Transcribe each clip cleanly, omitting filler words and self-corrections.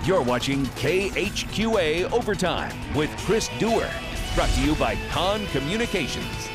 You're watching KHQA Overtime with Chris Duerr, brought to you by Conn Communications.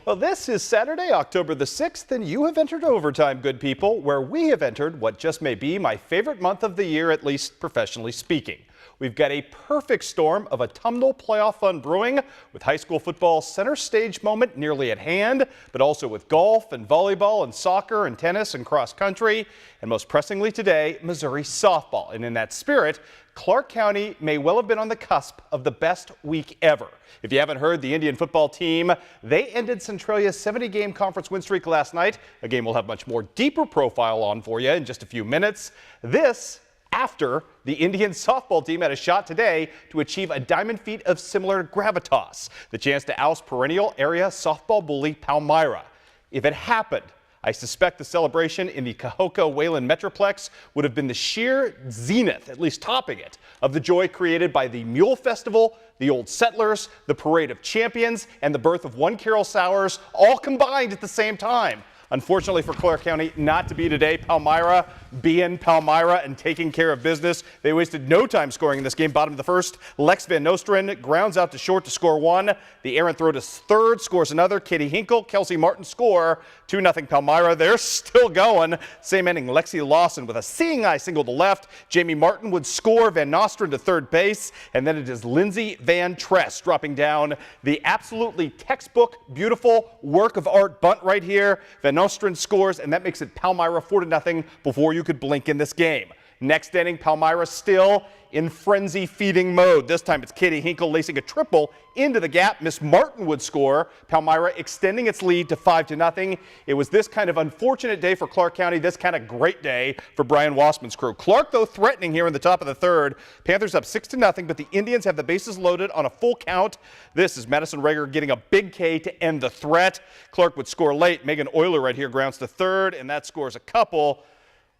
Well, this is Saturday, October the 6th, and you have entered Overtime, good people, where we have entered what just may be my favorite month of the year, at least professionally speaking. We've got a perfect storm of autumnal playoff fun brewing, with high school football center stage moment nearly at hand, but also with golf and volleyball and soccer and tennis and cross country, and most pressingly today, Missouri softball. And in that spirit, Clark County may well have been on the cusp of the best week ever. If you haven't heard, the Indian football team, they ended Centralia's 70-game conference win streak last night, a game we'll have much more deeper profile on for you in just a few minutes. This after the Indian softball team had a shot today to achieve a diamond feat of similar gravitas, the chance to oust perennial area softball bully Palmyra. If it happened, I suspect the celebration in the Cahokia-Wayland Metroplex would have been the sheer zenith, at least topping it, of the joy created by the Mule Festival, the Old Settlers, the Parade of Champions, and the birth of one Carol Sowers, all combined at the same time. Unfortunately for Clark County, not to be today. Palmyra being Palmyra and taking care of business. They wasted no time scoring in this game. Bottom of the first, Lex Van Nostren grounds out to short to score one. The errant throw to third, scores another. Katie Hinkle, Kelsey Martin score. 2-0 Palmyra. They're still going. Same inning, Lexi Lawson with a seeing eye single to left. Jamie Martin would score. Van Nostren to third base. And then it is Lindsay Van Tress dropping down the absolutely textbook, beautiful work of art bunt right here. Van Nostren scores, and that makes it Palmyra 4-0 before you could blink in this game. Next inning, Palmyra still in frenzy feeding mode. This time it's Katie Hinkle lacing a triple into the gap. Miss Martin would score. Palmyra extending its lead to 5-0. It was this kind of unfortunate day for Clark County, this kind of great day for Brian Wassman's crew. Clark, though, threatening here in the top of the third. Panthers up 6-0, but the Indians have the bases loaded on a full count. This is Madison Rager getting a big K to end the threat. Clark would score late. Megan Euler right here grounds to third, and that scores a couple.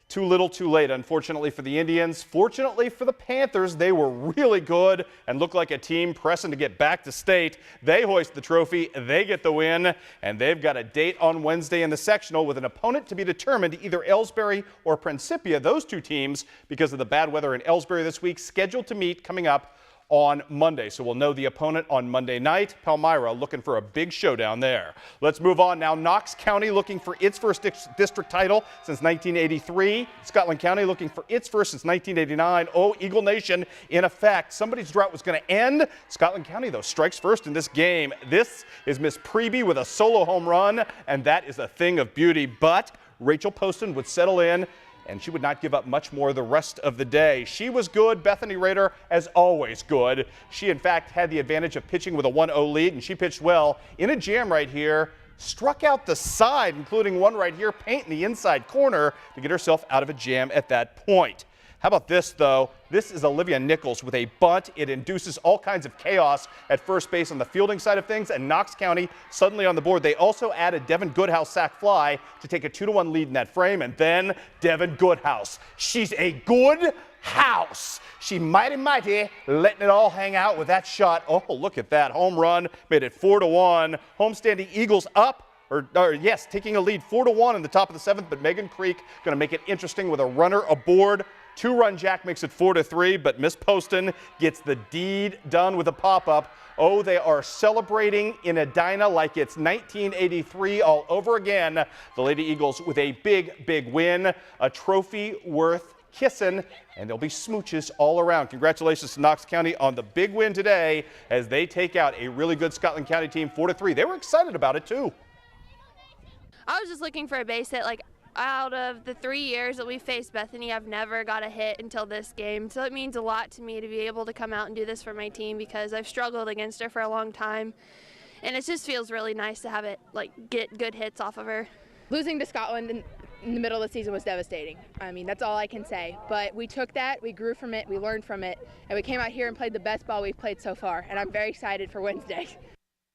Too little, too late, unfortunately for the Indians. Fortunately for the Panthers, they were really good and looked like a team pressing to get back to state. They hoist the trophy, they get the win, and they've got a date on Wednesday in the sectional with an opponent to be determined, either Ellsbury or Principia. Those two teams, because of the bad weather in Ellsbury this week, scheduled to meet coming up on Monday. So we'll know the opponent on Monday night. Palmyra looking for a big showdown there. Let's move on now. Knox County looking for its first district title since 1983. Scotland County looking for its first since 1989. Oh, Eagle Nation in effect. Somebody's drought was going to end. Scotland County, though, strikes first in this game. This is Miss Preby with a solo home run, and that is a thing of beauty. But Rachel Poston would settle in, and she would not give up much more the rest of the day. She was good. Bethany Rader, as always, good. She, in fact, had the advantage of pitching with a 1-0 lead, and she pitched well in a jam right here. Struck out the side, including one right here, painting the inside corner to get herself out of a jam at that point. How about this, though? This is Olivia Nichols with a bunt. It induces all kinds of chaos at first base on the fielding side of things, and Knox County suddenly on the board. They also added Devin Goodhouse sac fly to take a 2-1 lead in that frame, and then Devin Goodhouse. She's a good house. She mighty, letting it all hang out with that shot. Oh, look at that home run. Made it 4-1. Homestanding Eagles up. Yes, taking a lead 4-1 in the top of the seventh, but Megan Creek going to make it interesting with a runner aboard. Two-run jack makes it 4-3, but Miss Poston gets the deed done with a pop-up. Oh, they are celebrating in Edina like it's 1983 all over again. The Lady Eagles with a big, big win, a trophy worth kissing, and there'll be smooches all around. Congratulations to Knox County on the big win today as they take out a really good Scotland County team 4-3. They were excited about it, too. I was just looking for a base hit. Like, out of the 3 years that we faced Bethany, I've never got a hit until this game. So it means a lot to me to be able to come out and do this for my team because I've struggled against her for a long time. And it just feels really nice to have it, like, get good hits off of her. Losing to Scotland in the middle of the season was devastating. I mean, that's all I can say. But we took that, we grew from it, we learned from it, and we came out here and played the best ball we've played so far. And I'm very excited for Wednesday.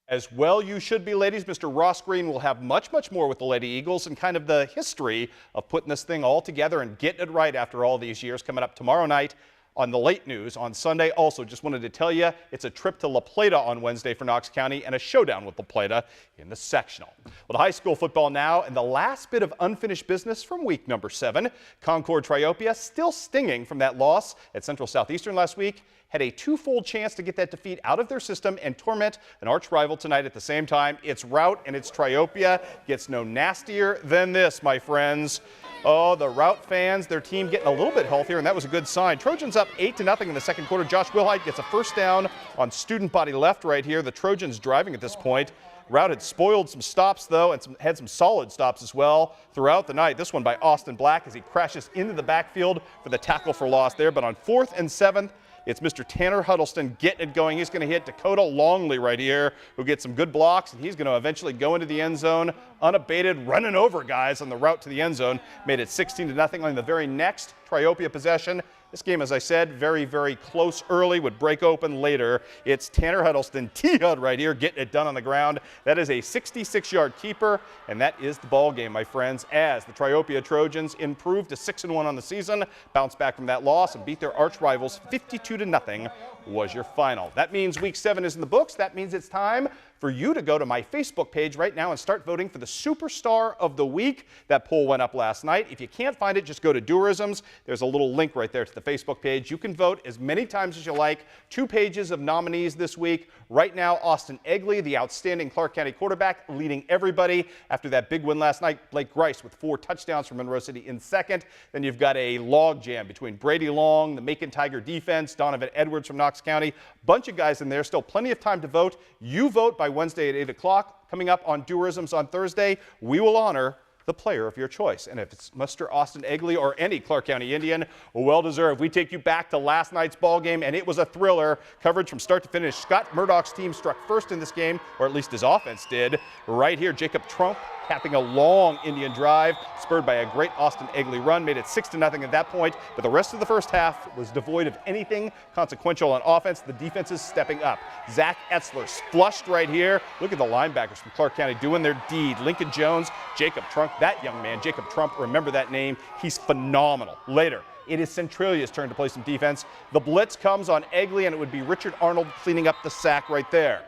As well you should be, ladies. Mr. Ross Green will have much, much more with the Lady Eagles and kind of the history of putting this thing all together and getting it right after all these years coming up tomorrow night On the late news on Sunday, also just wanted to tell you it's a trip to La Plata on Wednesday for Knox County and a showdown with La Plata in the sectional. Well, the high school football now and the last bit of unfinished business from week number 7. Concord Triopia still stinging from that loss at Central Southeastern last week. Had a twofold chance to get that defeat out of their system and torment an arch rival tonight at the same time. It's Route and it's Triopia. Gets no nastier than this, my friends. Oh, the Route fans, their team getting a little bit healthier, and that was a good sign. Trojans up 8-0 in the second quarter. Josh Wilhite gets a first down on student body left right here. The Trojans driving at this point. Route had spoiled some stops, though, and had some solid stops as well throughout the night. This one by Austin Black as he crashes into the backfield for the tackle for loss there. But on 4th and 7, it's Mr. Tanner Huddleston getting it going. He's going to hit Dakota Longley right here, who gets some good blocks, and he's going to eventually go into the end zone unabated, running over guys on the route to the end zone. Made it 16-0 on the very next Triopia possession. This game, as I said, very, very close early, would break open later. It's Tanner Huddleston, T-Hud right here, getting it done on the ground. That is a 66-yard keeper, and that is the ball game, my friends, as the Triopia Trojans improved to 6-1 on the season, bounced back from that loss, and beat their arch rivals 52-0 was your final. That means week 7 is in the books. That means it's time for you to go to my Facebook page right now and start voting for the Superstar of the Week. That poll went up last night. If you can't find it, just go to Duerrisms. There's a little link right there to the Facebook page. You can vote as many times as you like. 2 pages of nominees this week. Right now, Austin Egley, the outstanding Clark County quarterback, leading everybody after that big win last night. Blake Grice with 4 touchdowns from Monroe City in second. Then you've got a log jam between Brady Long, the Macon Tiger defense, Donovan Edwards from Knox County. Bunch of guys in there. Still plenty of time to vote. You vote by Wednesday at 8 o'clock. Coming up on Duerrisms on Thursday, we will honor the player of your choice. And if it's Mr. Austin Egley or any Clark County Indian, well deserved. We take you back to last night's ball game, and it was a thriller. Coverage from start to finish. Scott Murdoch's team struck first in this game, or at least his offense did. Right here, Jacob Trump capping a long Indian drive, spurred by a great Austin Egley run, made it 6-0 at that point. But the rest of the first half was devoid of anything consequential on offense. The defense is stepping up. Zach Etzler flushed right here. Look at the linebackers from Clark County doing their deed. Lincoln Jones, Jacob Trump, that young man, Jacob Trump, remember that name. He's phenomenal. Later, it is Centralia's turn to play some defense. The blitz comes on Egley, and it would be Richard Arnold cleaning up the sack right there.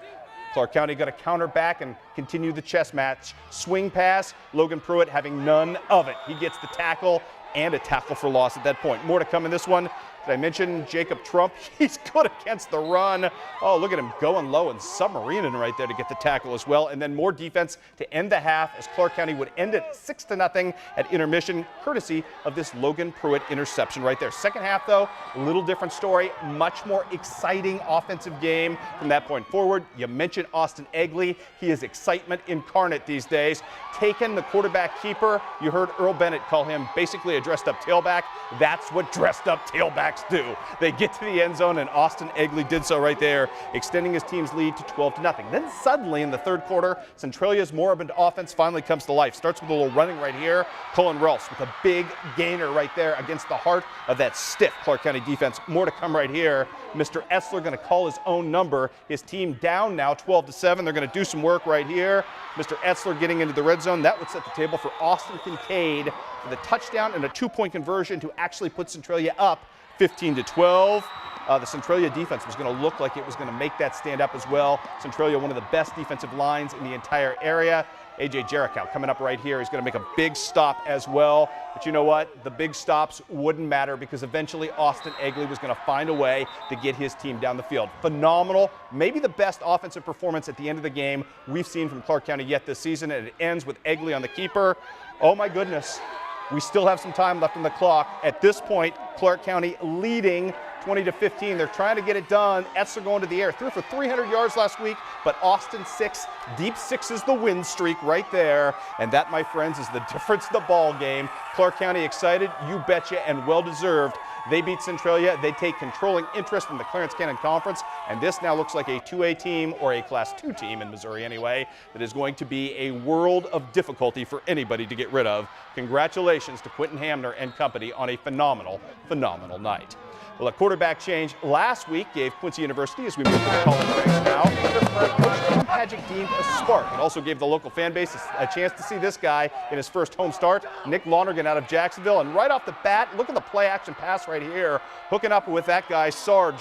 Clark County got to counter back and continue the chess match. Swing pass, Logan Pruitt having none of it. He gets the tackle and a tackle for loss at that point. More to come in this one. Did I mention Jacob Trump? He's good against the run. Oh, look at him going low and submarining right there to get the tackle as well. And then more defense to end the half as Clark County would end it 6-0 at intermission, courtesy of this Logan Pruitt interception right there. Second half, though, a little different story. Much more exciting offensive game from that point forward. You mentioned Austin Egley. He is excitement incarnate these days. Taken the quarterback keeper. You heard Earl Bennett call him basically a dressed-up tailback. That's what dressed-up tailbacks do. They get to the end zone, and Austin Egley did so right there, extending his team's lead to 12-0. Then suddenly in the third quarter, Centralia's moribund offense finally comes to life. Starts with a little running right here. Cullen Rolfs with a big gainer right there against the heart of that stiff Clark County defense. More to come right here. Mr. Etzler going to call his own number. His team down now 12-7. They're going to do some work right here. Mr. Etzler getting into the red zone. That would set the table for Austin Kincaid with a touchdown and a 2-point conversion to actually put Centralia up 15-12. The Centralia defense was going to look like it was going to make that stand up as well. Centralia, one of the best defensive lines in the entire area. A.J. Jerichow coming up right here. He's going to make a big stop as well. But you know what? The big stops wouldn't matter because eventually Austin Egley was going to find a way to get his team down the field. Phenomenal. Maybe the best offensive performance at the end of the game we've seen from Clark County yet this season, and it ends with Egley on the keeper. Oh, my goodness. We still have some time left on the clock. At this point, Clark County leading 20-15. They're trying to get it done. Etzler going to the air. Threw for 300 yards last week, but Austin 6. Deep 6 is the win streak right there. And that, my friends, is the difference in the ball game. Clark County excited, you betcha, and well-deserved. They beat Centralia. They take controlling interest in the Clarence Cannon Conference, and this now looks like a 2A team, or a Class 2 team in Missouri anyway, that is going to be a world of difficulty for anybody to get rid of. Congratulations to Quentin Hamner and company on a phenomenal, phenomenal night. Well, a quarterback change last week gave Quincy University, as we move to the college ranks now, Coach Paget deemed a spark. It also gave the local fan base a chance to see this guy in his first home start, Nick Lonergan out of Jacksonville. And right off the bat, look at the play action pass right here, hooking up with that guy,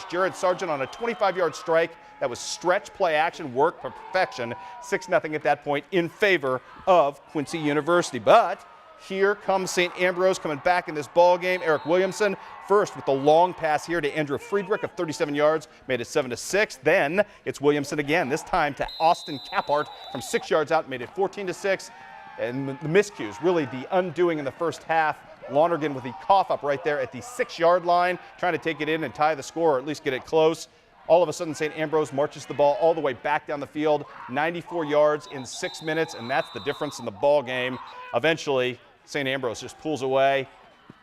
Jared Sargent, on a 25-yard strike. That was stretch play action work for perfection. 6-0 at that point in favor of Quincy University. But here comes St. Ambrose coming back in this ball game. Eric Williamson first with the long pass here to Andrew Friedrich of 37 yards, made it 7-6. Then it's Williamson again, this time to Austin Caphart from 6 yards out, made it 14-6. And the miscues, really the undoing in the first half. Lonergan with the cough up right there at the 6-yard line, trying to take it in and tie the score or at least get it close. All of a sudden, St. Ambrose marches the ball all the way back down the field, 94 yards in 6 minutes, and that's the difference in the ball game. Eventually, St. Ambrose just pulls away.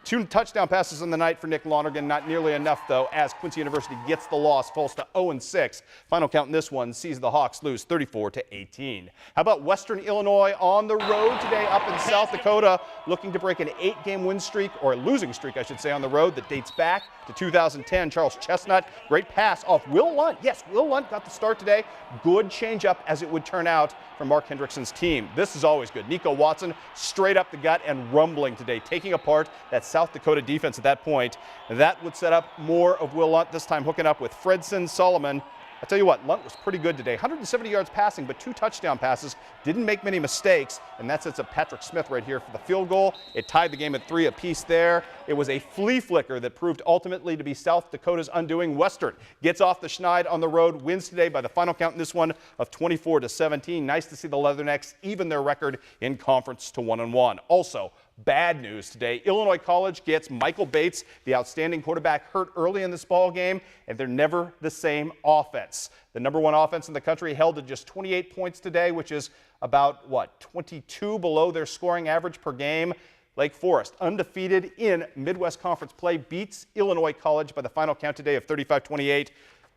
2 touchdown passes in the night for Nick Lonergan, not nearly enough, though, as Quincy University gets the loss, falls to 0-6. Final count in this one sees the Hawks lose 34-18. How about Western Illinois on the road today up in South Dakota, looking to break an 8-game win streak, or a losing streak, I should say, on the road that dates back to 2010. Charles Chestnut, great pass off Will Lunt. Yes, Will Lunt got the start today. Good changeup, as it would turn out, for Mark Hendrickson's team. This is always good. Nico Watson straight up the gut and rumbling today, taking apart that South Dakota defense at that point. That would set up more of Will Lunt, this time hooking up with Fredson Solomon. I tell you what, Lunt was pretty good today. 170 yards passing, but 2 touchdown passes. Didn't make many mistakes, and that sets up Patrick Smith right here for the field goal. It tied the game at 3 apiece there. It was a flea flicker that proved ultimately to be South Dakota's undoing. Western gets off the schneid on the road, wins today by the final count in this one of 24-17. Nice to see the Leathernecks even their record in conference to 1-1. Also, bad news today. Illinois College gets Michael Bates, the outstanding quarterback, hurt early in this ball game, and they're never the same offense. The #1 offense in the country held to just 28 points today, which is about, 22 below their scoring average per game. Lake Forest, undefeated in Midwest Conference play, beats Illinois College by the final count today of 35-28.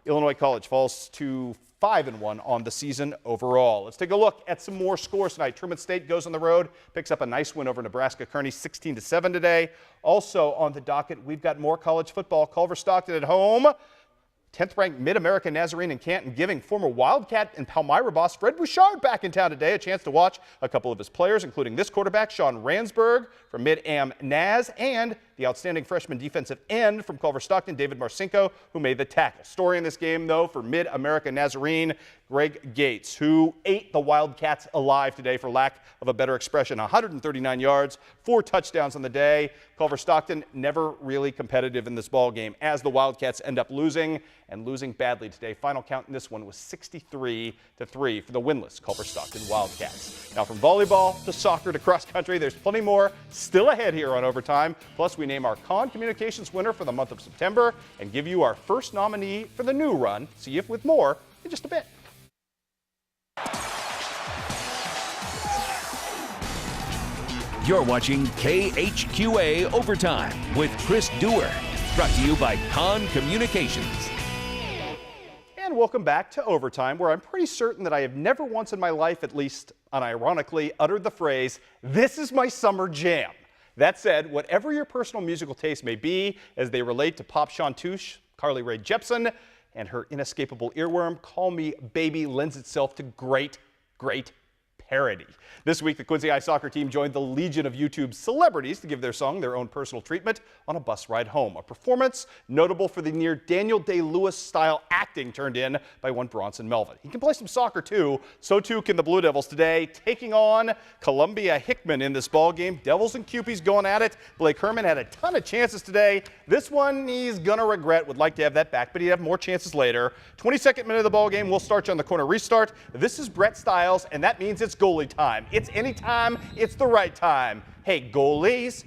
Illinois College falls to 5-1 on the season overall. Let's take a look at some more scores tonight. Truman State goes on the road, picks up a nice win over Nebraska Kearney, 16-7 today. Also on the docket, we've got more college football. Culver Stockton at home. 10th-ranked Mid-America Nazarene and Canton giving former Wildcat and Palmyra boss Fred Bouchard back in town today. A chance to watch a couple of his players, including this quarterback, Sean Ransburg from Mid-Am Naz, and the outstanding freshman defensive end from Culver Stockton, David Marcinko, who made the tackle. Story in this game, though, for Mid-America Nazarene, Greg Gates, who ate the Wildcats alive today, for lack of a better expression. 139 yards, 4 touchdowns on the day. Culver Stockton never really competitive in this ball game, as the Wildcats end up losing, and losing badly today. Final count in this one was 63-3 for the winless Culver Stockton Wildcats. Now, from volleyball to soccer to cross country, there's plenty more still ahead here on Overtime. Plus, we name our Conn Communications winner for the month of September and give you our first nominee for the new run. See you with more in just a bit. You're watching KHQA Overtime with Chris Duerr, brought to you by Conn Communications. And welcome back to Overtime, where I'm pretty certain that I have never once in my life, at least unironically, uttered the phrase, "This is my summer jam." That said, whatever your personal musical taste may be as they relate to pop chanteuse Carly Rae Jepsen and her inescapable earworm, Call Me Baby, lends itself to great parody. This week, the Quincy High soccer team joined the legion of YouTube celebrities to give their song their own personal treatment on a bus ride home. A performance notable for the near Daniel Day-Lewis style acting turned in by one Bronson Melvin. He can play some soccer too. So too can the Blue Devils today, taking on Columbia Hickman in this ball game. Devils and Cupies going at it. Blake Herman had a ton of chances today. This one he's gonna regret. Would like to have that back, but he'd have more chances later. 22nd minute of the ball game. We'll start you on the corner restart. This is Brett Stiles, and that means it's goalie time. It's any time, it's the right time. Hey goalies,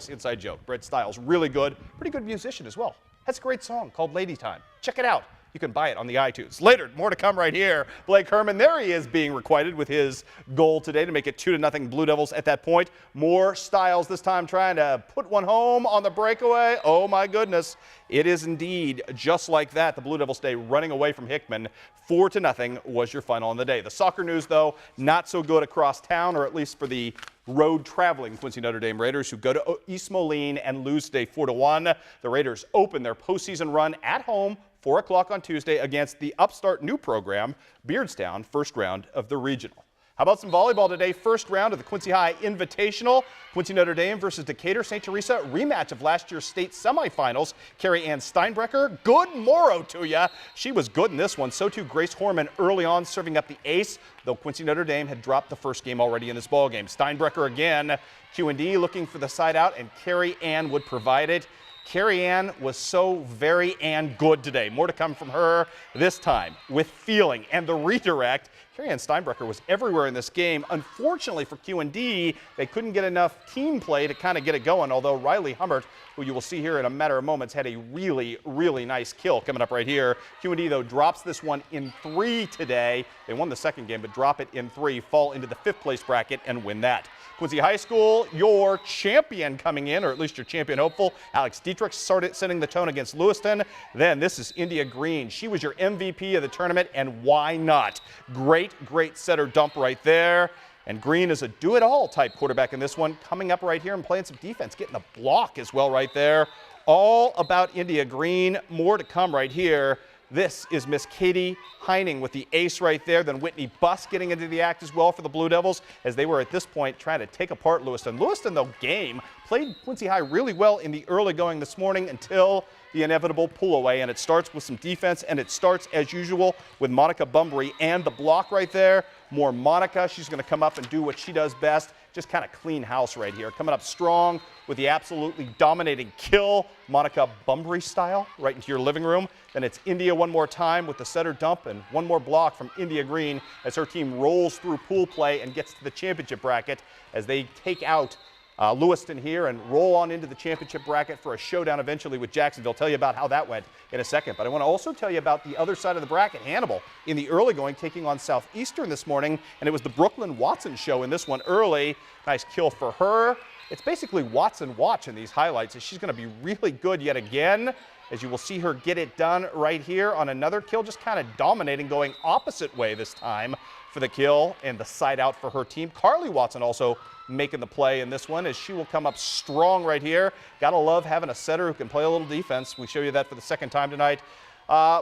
inside joke. Brett Stiles, really good, pretty good musician as well. Has a great song called Lady Time. Check it out. you can buy it on the iTunes. Later, more to come right here. Blake Herman, there he is being requited with his goal today to make it 2-0 Blue Devils at that point. More Styles this time trying to put one home on the breakaway. Oh my goodness. It is indeed just like that. The Blue Devils stay running away from Hickman. 4-0 was your final on the day. The soccer news, though, not so good across town, or at least for the road traveling Quincy Notre Dame Raiders, who go to East Moline and lose today 4-1. The Raiders open their postseason run at home 4 o'clock on Tuesday against the upstart new program, Beardstown, first round of the regional. How about some volleyball today? First round of the Quincy High Invitational. Quincy Notre Dame versus Decatur St. Teresa, rematch of last year's state semifinals. Carrie Ann Steinbrecher, good morrow to ya. She was good in this one. So too Grace Horman early on serving up the ace, though Quincy Notre Dame had dropped the first game already in this ball game. Steinbrecher again, Q&D looking for the side out, and Carrie Ann would provide it. Carrie Ann was so very good today. More to come from her this time with feeling and the redirect. Carrie Ann Steinbrecher was everywhere in this game. Unfortunately for Q&D, they couldn't get enough team play to kind of get it going, although Riley Humbert, who you will see here in a matter of moments, had a really, really nice kill coming up right here. Q&D, though, drops this one in 3 today. They won the second game, but drop it in 3, fall into the 5th place bracket, and win that. Quincy High School, your champion coming in, or at least your champion hopeful. Alex Dietrich started setting the tone against Lewiston. Then this is India Green. She was your MVP of the tournament, and why not? Great setter dump right there. And Green is a do-it-all type quarterback in this one, coming up right here and playing some defense, getting a block as well right there. All about India Green. More to come right here. This is Miss Katie Heining with the ace right there. Then Whitney Buss getting into the act as well for the Blue Devils, as they were at this point trying to take apart Lewiston. Lewiston, though, played Quincy High really well in the early going this morning until the inevitable pull away. And it starts with some defense, and it starts as usual with Monica Bumbry and the block right there. More Monica. She's going to come up and do what she does best. Just kind of clean house right here. Coming up strong with the absolutely dominating kill, Monica Bumbry style, right into your living room. Then it's India one more time with the setter dump, and one more block from India Green as her team rolls through pool play and gets to the championship bracket as they take out Lewiston here and roll on into the championship bracket for a showdown eventually with Jacksonville. Tell you about how that went in a second. But I want to also tell you about the other side of the bracket, Hannibal, in the early going, taking on Southeastern this morning. And it was the Brooklyn Watson show in this one early. Nice kill for her. It's basically Watson watch in these highlights, as she's going to be really good yet again, as you will see her get it done right here on another kill, just kind of dominating, going opposite way this time for the kill and the side out for her team. Carly Watson also making the play in this one, as she will come up strong right here. Gotta love having a setter who can play a little defense. We show you that for the second time tonight.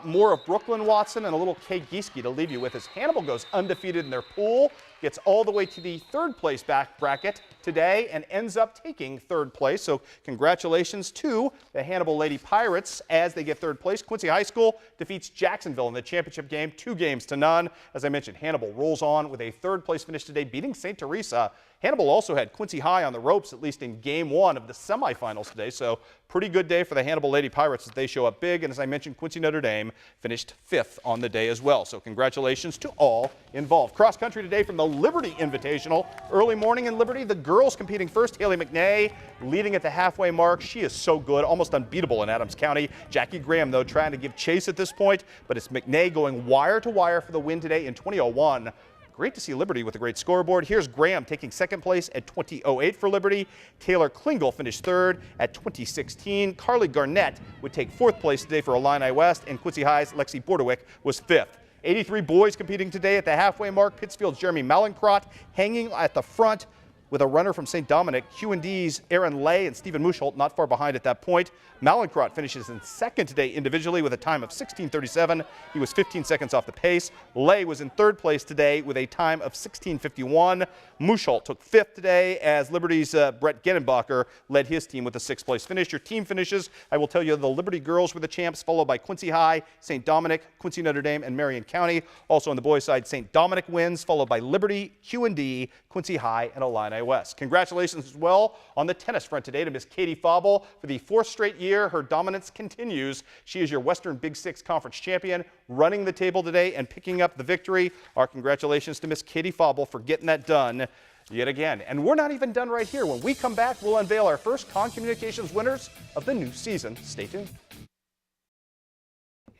More of Brooklyn Watson and a little Kay Gieske to leave you with, as Hannibal goes undefeated in their pool, gets all the way to the 3rd place back bracket today and ends up taking 3rd place. So congratulations to the Hannibal Lady Pirates as they get 3rd place. Quincy High School defeats Jacksonville in the championship game, 2-0. As I mentioned, Hannibal rolls on with a 3rd place finish today, beating St. Teresa. Hannibal also had Quincy High on the ropes, at least in game 1 of the semifinals today. So pretty good day for the Hannibal Lady Pirates as they show up big. And as I mentioned, Quincy Notre Dame finished 5th on the day as well. So congratulations to all involved. Cross country today from the Liberty Invitational. Early morning in Liberty, the girls competing first. Haley McNay leading at the halfway mark. She is so good, almost unbeatable in Adams County. Jackie Graham, though, trying to give chase at this point, but it's McNay going wire to wire for the win today in 20:01. Great to see Liberty with a great scoreboard. Here's Graham taking 2nd place at 20:08 for Liberty. Taylor Klingel finished 3rd at 20:16. Carly Garnett would take 4th place today for Illini West, and Quincy High's Lexi Bordewick was 5th. 83 boys competing today at the halfway mark. Pittsfield's Jeremy Malincrot hanging at the front with a runner from St. Dominic. Q&D's Aaron Lay and Stephen Musholt not far behind at that point. Malincrot finishes in 2nd today individually with a time of 16:37. He was 15 seconds off the pace. Lay was in 3rd place today with a time of 16:51. Musholt took 5th today as Liberty's Brett Genenbacher led his team with a 6th place finish. Your team finishes, I will tell you, the Liberty girls were the champs, followed by Quincy High, St. Dominic, Quincy Notre Dame, and Marion County. Also on the boys' side, St. Dominic wins, followed by Liberty, Q&D, Quincy High, and Illini West. Congratulations as well on the tennis front today to Miss Katie Fauble. For the 4th straight year, her dominance continues. She is your Western Big Six Conference champion, running the table today and picking up the victory. Our congratulations to Miss Katie Fauble for getting that done yet again. And we're not even done right here. When we come back, we'll unveil our first Conn Communications winners of the new season. Stay tuned.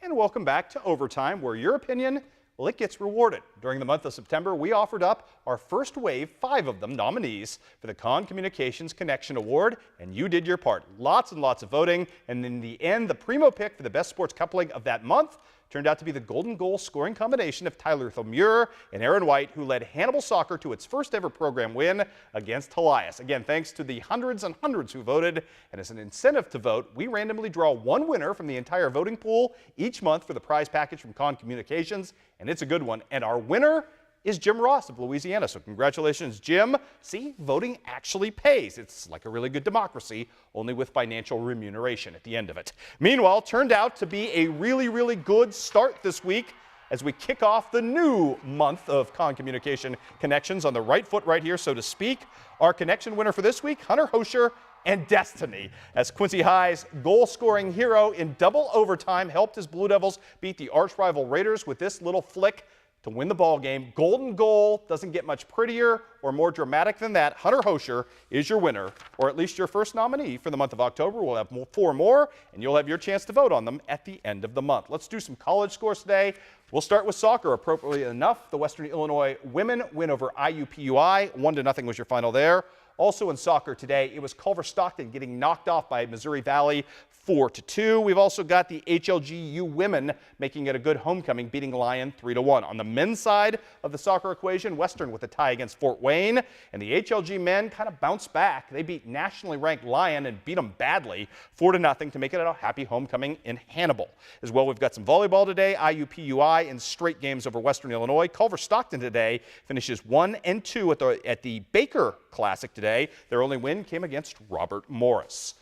And welcome back to Overtime, where your opinion, well, it gets rewarded. During the month of September, we offered up our first wave, 5 of them, nominees for the Conn Communications Connection Award, and you did your part. Lots and lots of voting, and in the end, the primo pick for the best sports coupling of that month turned out to be the golden goal scoring combination of Tyler Duerr and Aaron White, who led Hannibal Soccer to its first ever program win against Elias. Again, thanks to the hundreds and hundreds who voted, and as an incentive to vote, we randomly draw one winner from the entire voting pool each month for the prize package from Conn Communications, and it's a good one. And our winner is Jim Ross of Louisiana. So congratulations, Jim. See, voting actually pays. It's like a really good democracy, only with financial remuneration at the end of it. Meanwhile, turned out to be a really, really good start this week as we kick off the new month of Conn Communication Connections on the right foot right here, so to speak. Our connection winner for this week, Hunter Hosher and Destiny, as Quincy High's goal-scoring hero in double overtime helped his Blue Devils beat the arch-rival Raiders with this little flick to win the ball game. Golden goal doesn't get much prettier or more dramatic than that. Hunter Hosher is your winner, or at least your first nominee for the month of October. We'll have 4 more, and you'll have your chance to vote on them at the end of the month. Let's do some college scores today. We'll start with soccer. Appropriately enough, the Western Illinois women win over IUPUI. 1-0 was your final there. Also in soccer today, it was Culver Stockton getting knocked off by Missouri Valley 4-2. We've also got the HLGU women making it a good homecoming, beating Lyon 3-1. On the men's side of the soccer equation, Western with a tie against Fort Wayne, and the HLG men kind of bounced back. They beat nationally ranked Lyon and beat them badly 4-0 to make it a happy homecoming in Hannibal. As well, we've got some volleyball today. IUPUI in straight games over Western Illinois. Culver Stockton today finishes 1-2 at the Baker Classic today. Their only win came against Robert Morris.